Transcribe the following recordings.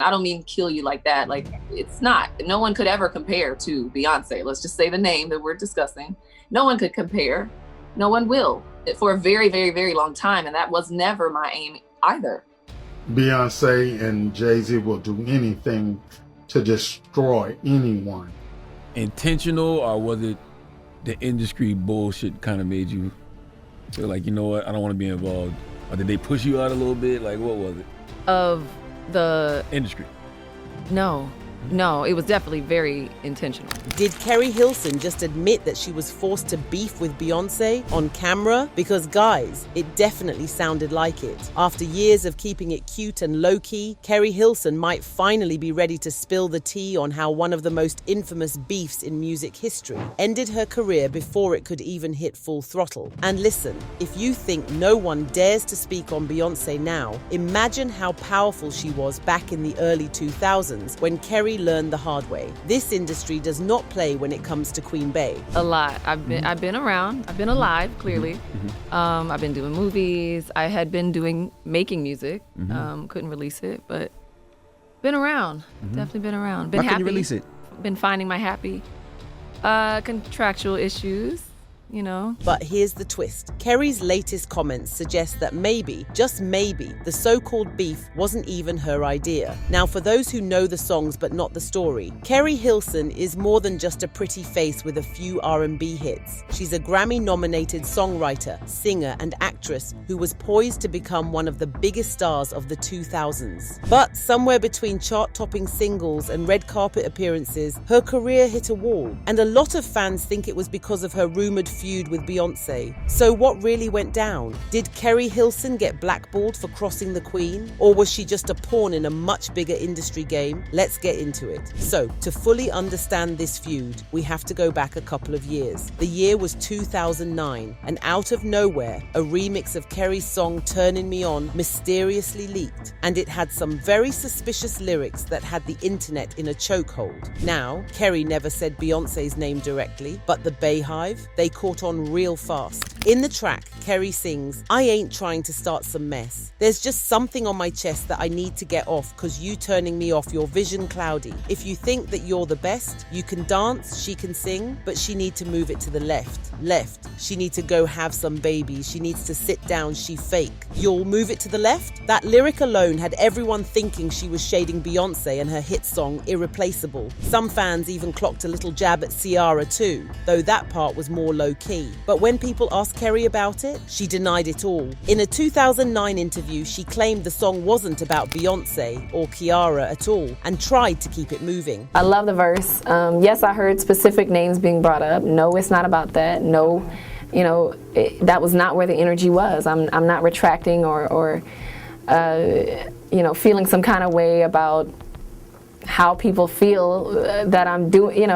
I don't mean kill you like that. Like, it's not. No one could ever compare to Beyoncé. Let's just say the name that we're discussing. No one could compare. No one will for a very, very, very long time. And that was never my aim either. Beyoncé and Jay-Z will do anything to destroy anyone. Intentional, or was it the industry bullshit kind of made you feel like, you know what, I don't want to be involved? Or did they push you out a little bit? Like, what was it? Of the industry? No, it was definitely very intentional. Did Keri Hilson just admit that she was forced to beef with Beyoncé on camera? Because guys, it definitely sounded like it. After years of keeping it cute and low-key, Keri Hilson might finally be ready to spill the tea on how one of the most infamous beefs in music history ended her career before it could even hit full throttle. And listen, if you think no one dares to speak on Beyoncé now, imagine how powerful she was back in the early 2000s when Keri learned the hard way. This industry does not play when it comes to Queen Bey. A lot. I've been around. I've been alive, clearly. I've been doing movies. I had been making music. Couldn't release it, but been around. Definitely been around. Been Why happy. couldn't you release it? Been finding my happy. Contractual issues. You know. But here's the twist. Keri's latest comments suggest that maybe, just maybe, the so-called beef wasn't even her idea. Now, for those who know the songs but not the story, Keri Hilson is more than just a pretty face with a few R&B hits. She's a Grammy-nominated songwriter, singer, and actress who was poised to become one of the biggest stars of the 2000s. But somewhere between chart-topping singles and red carpet appearances, her career hit a wall. And a lot of fans think it was because of her rumored feud with Beyoncé. So what really went down? Did Keri Hilson get blackballed for crossing the Queen? Or was she just a pawn in a much bigger industry game? Let's get into it. So, to fully understand this feud, we have to go back a couple of years. The year was 2009, and out of nowhere, a remix of Keri's song Turning Me On mysteriously leaked, and it had some very suspicious lyrics that had the internet in a chokehold. Now, Keri never said Beyoncé's name directly, but the Beyhive, they caught on real fast. In the track, Keri sings, "I ain't trying to start some mess. There's just something on my chest that I need to get off cause you turning me off, your vision cloudy. If you think that you're the best, you can dance, she can sing, but she need to move it to the left. Left. She need to go have some babies. She needs to sit down, she fake. You'll move it to the left?" That lyric alone had everyone thinking she was shading Beyoncé and her hit song Irreplaceable. Some fans even clocked a little jab at Ciara too, though that part was more low-key. But when people asked Keri about it, she denied it all. In a 2009 interview, she claimed the song wasn't about Beyoncé or Ciara at all and tried to keep it moving. I love the verse. Yes, I heard specific names being brought up. No, it's not about that. No, that was not where the energy was. I'm not retracting or feeling some kind of way about how people feel that I'm doing,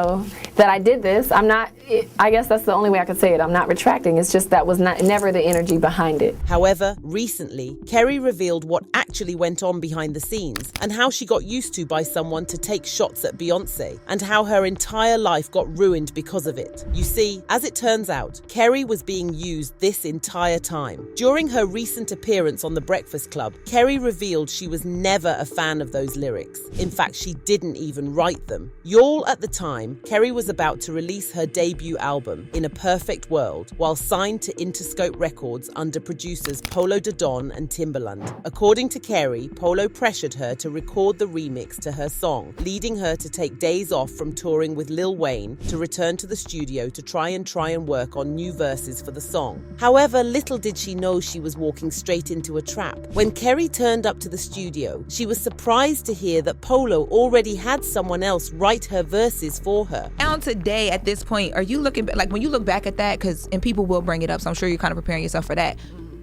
that I did this. I'm not, I guess that's the only way I could say it. I'm not retracting. It's just that was never the energy behind it. However, recently, Keri revealed what actually went on behind the scenes and how she got used to by someone to take shots at Beyoncé and how her entire life got ruined because of it. You see, as it turns out, Keri was being used this entire time. During her recent appearance on The Breakfast Club, Keri revealed she was never a fan of those lyrics. In fact, she didn't even write them. Y'all, at the time, Keri was about to release her debut album, In a Perfect World, while signed to Interscope Records under producers Polo Dodon and Timbaland. According to Keri, Polo pressured her to record the remix to her song, leading her to take days off from touring with Lil Wayne to return to the studio to try and work on new verses for the song. However, little did she know she was walking straight into a trap. When Keri turned up to the studio, she was surprised to hear that Polo already had someone else write her verses for her. Now today, at this point, are you looking, like when you look back at that, and people will bring it up, so I'm sure you're kind of preparing yourself for that.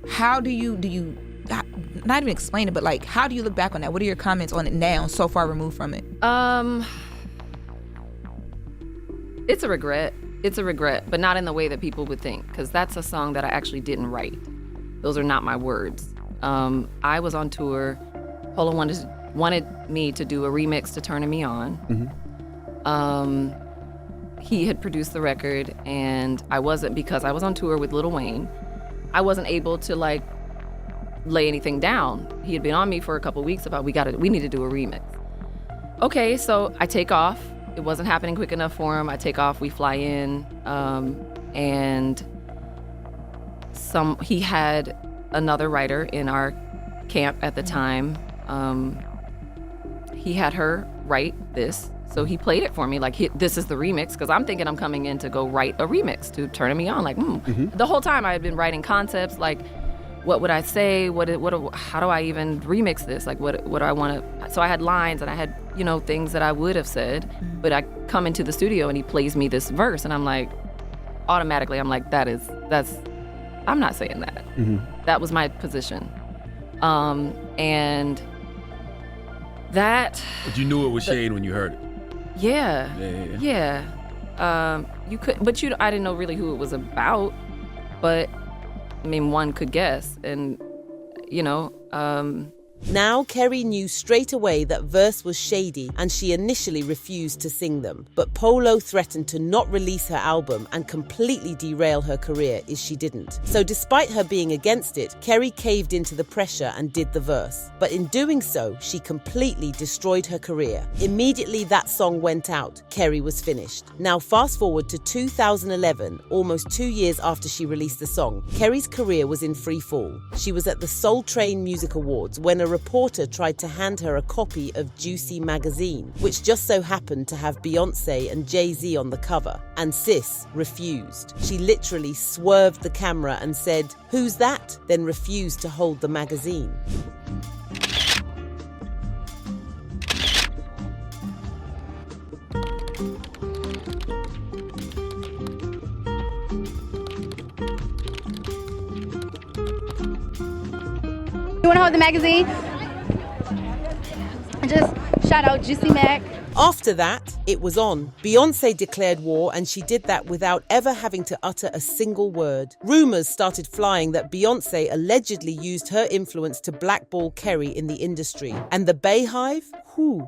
How do you not even explain it, but like, how do you look back on that? What are your comments on it now, so far removed from it? It's a regret. It's a regret, but not in the way that people would think, because that's a song that I actually didn't write. Those are not my words. I was on tour. Polo wanted me to do a remix to Turning Me On. He had produced the record, and I wasn't, because I was on tour with Lil Wayne, I wasn't able to lay anything down. He had been on me for a couple weeks about we need to do a remix. okay, so I take off. It wasn't happening quick enough for him. I take off, we fly in, and he had another writer in our camp at the time. He had her write this, so he played it for me like, this is the remix, because I'm thinking I'm coming in to go write a remix to turn me on. Like, The whole time I had been writing concepts, like, what would I say? How do I even remix this? Like, what do I want to? So I had lines and I had, things that I would have said, but I come into the studio and he plays me this verse, and I'm like, automatically, I'm like, I'm not saying that. That was my position, and that. But you knew it was shade when you heard it. Yeah. You could, but I didn't know really who it was about, but. I mean, one could guess, and, Now, Keri knew straight away that verse was shady and she initially refused to sing them. But Polo threatened to not release her album and completely derail her career if she didn't. So despite her being against it, Keri caved into the pressure and did the verse. But in doing so, she completely destroyed her career. Immediately that song went out, Keri was finished. Now fast forward to 2011, almost 2 years after she released the song, Keri's career was in free fall. She was at the Soul Train Music Awards when a reporter tried to hand her a copy of Juicy magazine, which just so happened to have Beyoncé and Jay-Z on the cover, and Sis refused. She literally swerved the camera and said, "Who's that?" then refused to hold the magazine. You want to hold the magazine? Just shout out Juicy Mac. After that, it was on. Beyoncé declared war, and she did that without ever having to utter a single word. Rumours started flying that Beyoncé allegedly used her influence to blackball Keri in the industry. And the Beyhive?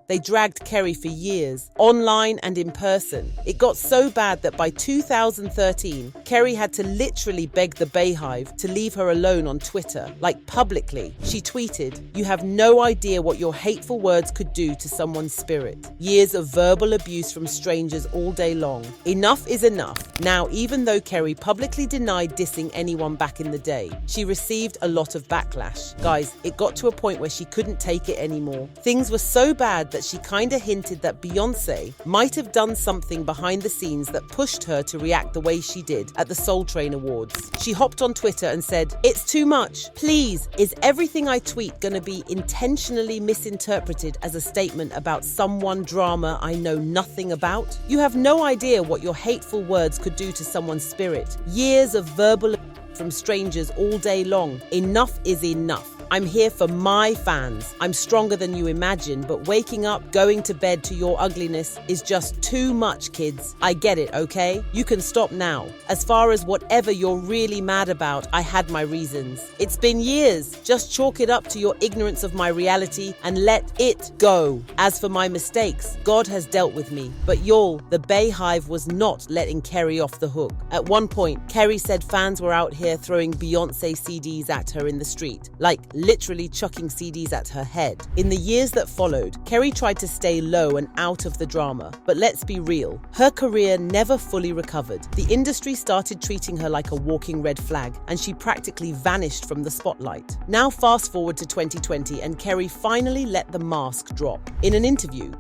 They dragged Keri for years, online and in person. It got so bad that by 2013, Keri had to literally beg the Beyhive to leave her alone on Twitter, like publicly. She tweeted, "You have no idea what your hateful words could do to someone's spirit. Years of verbal abuse from strangers all day long. Enough is enough." Now, even though Keri publicly denied dissing anyone back in the day, she received a lot of backlash. Guys, it got to a point where she couldn't take it anymore. Things were so bad that she kinda hinted that Beyoncé might have done something behind the scenes that pushed her to react the way she did at the Soul Train Awards. She hopped on Twitter and said, "It's too much. Please, is everything I tweet gonna be intentionally misinterpreted as a statement about someone drama I know nothing about? You have no idea what your hateful words could do to someone's spirit. Years of verbal from strangers all day long. Enough is enough. I'm here for my fans. I'm stronger than you imagine, but waking up, going to bed to your ugliness is just too much, kids. I get it, okay? You can stop now. As far as whatever you're really mad about, I had my reasons. It's been years. Just chalk it up to your ignorance of my reality and let it go. As for my mistakes, God has dealt with me. But y'all, the Beyhive was not letting Keri off the hook. At one point, Keri said fans were out here throwing Beyoncé CDs at her in the street, like literally chucking CDs at her head. In the years that followed, Keri tried to stay low and out of the drama. But let's be real, her career never fully recovered. The industry started treating her like a walking red flag, and she practically vanished from the spotlight. Now fast forward to 2020, and Keri finally let the mask drop. In an interview,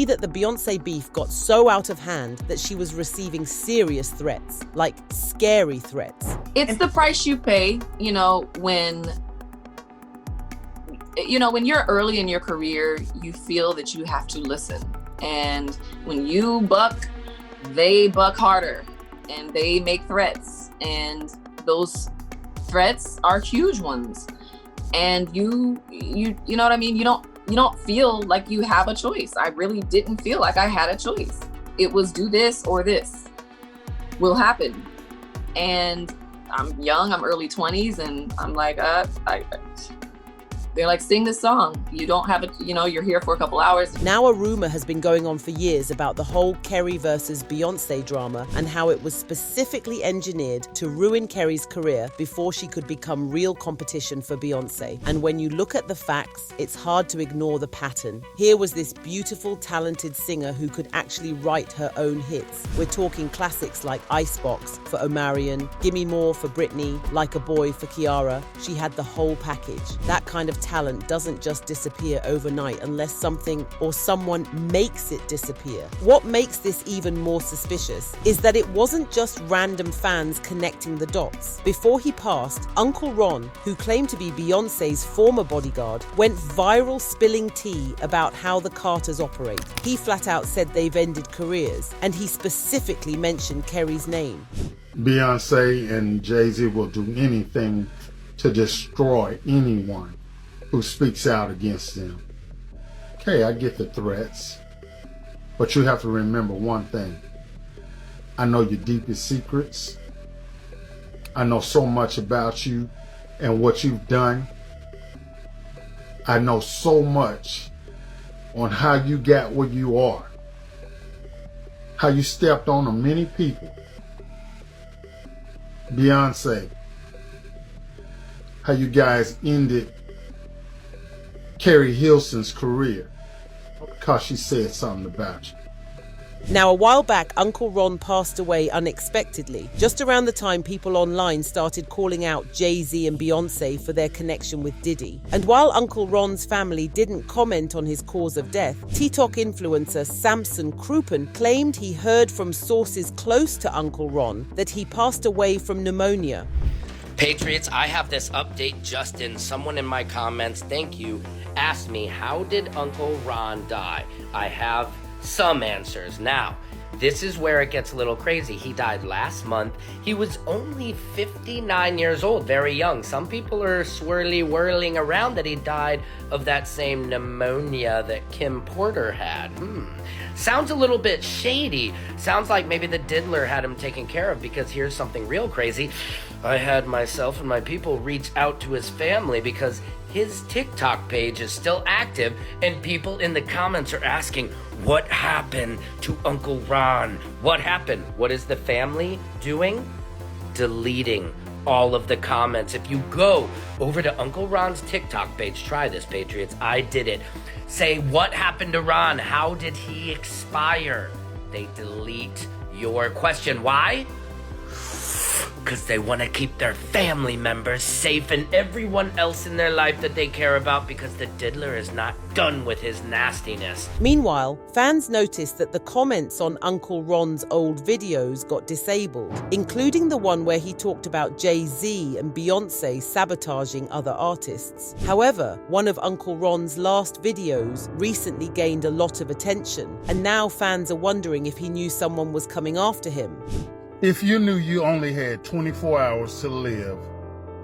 that the Beyoncé beef got so out of hand that she was receiving serious threats, like scary threats. It's the price you pay, when you're early in your career, you feel that you have to listen. And when you buck, they buck harder and they make threats. And those threats are huge ones. And you know what I mean? You don't feel like you have a choice. I really didn't feel like I had a choice. It was do this or this will happen. And I'm young, I'm early 20s, and I'm like, They're like, sing this song. You don't have it, you're here for a couple hours. Now a rumor has been going on for years about the whole Keri versus Beyoncé drama and how it was specifically engineered to ruin Keri's career before she could become real competition for Beyoncé. And when you look at the facts, it's hard to ignore the pattern. Here was this beautiful, talented singer who could actually write her own hits. We're talking classics like Icebox for Omarion, Gimme More for Britney, Like a Boy for Kiara. She had the whole package. That kind of talent doesn't just disappear overnight unless something or someone makes it disappear. What makes this even more suspicious is that it wasn't just random fans connecting the dots. Before he passed, Uncle Ron, who claimed to be Beyoncé's former bodyguard, went viral spilling tea about how the Carters operate. He flat out said they've ended careers, and he specifically mentioned Keri's name. Beyoncé and Jay-Z will do anything to destroy anyone who speaks out against them. Okay, I get the threats, but you have to remember one thing. I know your deepest secrets. I know so much about you and what you've done. I know so much on how you got where you are, how you stepped on many people. Beyoncé, how you guys ended Keri Hilson's career because she said something about you. Now, a while back, Uncle Ron passed away unexpectedly, just around the time people online started calling out Jay-Z and Beyoncé for their connection with Diddy. And while Uncle Ron's family didn't comment on his cause of death, TikTok influencer Samson Crouppen claimed he heard from sources close to Uncle Ron that he passed away from pneumonia. Patriots, I have this update just in. Someone in my comments, thank you, asked me, how did Uncle Ron die? I have some answers. Now, this is where it gets a little crazy. He died last month. He was only 59 years old, very young. Some people are whirling around that he died of that same pneumonia that Kim Porter had. Sounds a little bit shady. Sounds like maybe the diddler had him taken care of, because here's something real crazy. I had myself and my people reach out to his family because his TikTok page is still active, and people in the comments are asking, what happened to Uncle Ron? What happened? What is the family doing? Deleting all of the comments. If you go over to Uncle Ron's TikTok page, try this, Patriots, I did it. Say, what happened to Ron? How did he expire? They delete your question. Why? Because they want to keep their family members safe and everyone else in their life that they care about, because the diddler is not done with his nastiness. Meanwhile, fans noticed that the comments on Uncle Ron's old videos got disabled, including the one where he talked about Jay-Z and Beyoncé sabotaging other artists. However, one of Uncle Ron's last videos recently gained a lot of attention, and now fans are wondering if he knew someone was coming after him. If you knew you only had 24 hours to live,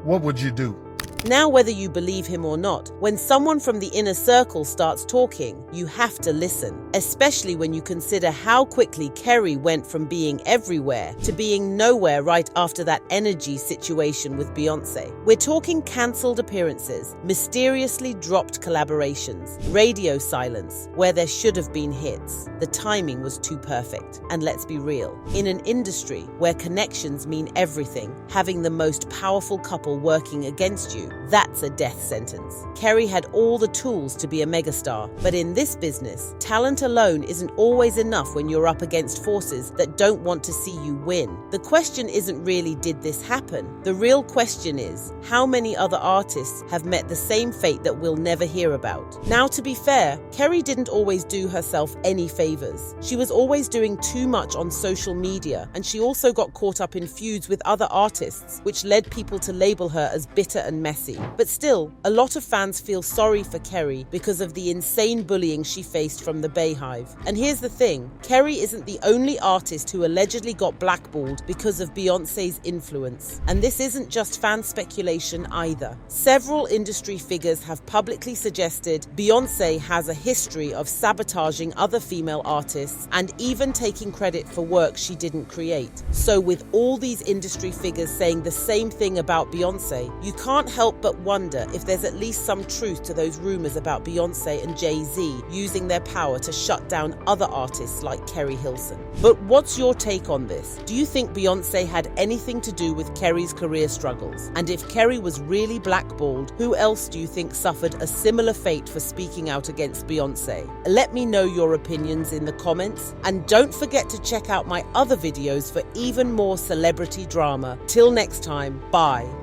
what would you do? Now, whether you believe him or not, when someone from the inner circle starts talking, you have to listen, especially when you consider how quickly Keri went from being everywhere to being nowhere right after that energy situation with Beyoncé. We're talking cancelled appearances, mysteriously dropped collaborations, radio silence where there should have been hits. The timing was too perfect. And let's be real, in an industry where connections mean everything, having the most powerful couple working against you, that's a death sentence. Keri had all the tools to be a megastar, but in this business, talent alone isn't always enough when you're up against forces that don't want to see you win. The question isn't really, did this happen? The real question is, how many other artists have met the same fate that we'll never hear about? Now, to be fair, Keri didn't always do herself any favors. She was always doing too much on social media, and she also got caught up in feuds with other artists, which led people to label her as bitter and messy. But still, a lot of fans feel sorry for Keri because of the insane bullying she faced from the Beyhive. And here's the thing, Keri isn't the only artist who allegedly got blackballed because of Beyoncé's influence. And this isn't just fan speculation either. Several industry figures have publicly suggested Beyoncé has a history of sabotaging other female artists and even taking credit for work she didn't create. So with all these industry figures saying the same thing about Beyoncé, you can't help help but wonder if there's at least some truth to those rumors about Beyoncé and Jay-Z using their power to shut down other artists like Keri Hilson. But what's your take on this? Do you think Beyoncé had anything to do with Keri's career struggles? And if Keri was really blackballed, who else do you think suffered a similar fate for speaking out against Beyoncé? Let me know your opinions in the comments, and don't forget to check out my other videos for even more celebrity drama. Till next time, bye.